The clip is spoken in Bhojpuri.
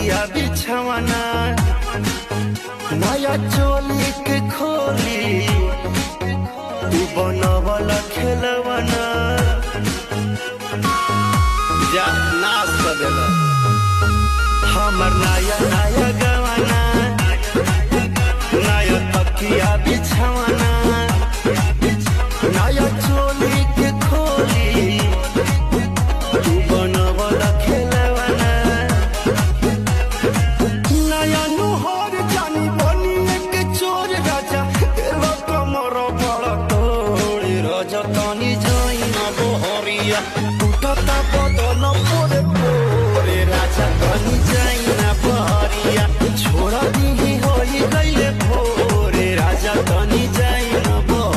तकिया बिछवाना नया चोली के खोली तू बनवला खेलवाना जा नाश कर देला हमर नया नया गवाना नया तकिया बिछवाना नया चोली के खोली तू बनवला खेलवाना नया नुहर जानी बनी एक चोर राजा तेरा कमर बड़ तोड़ राजा तानी जाई ना बोहरिया टूटता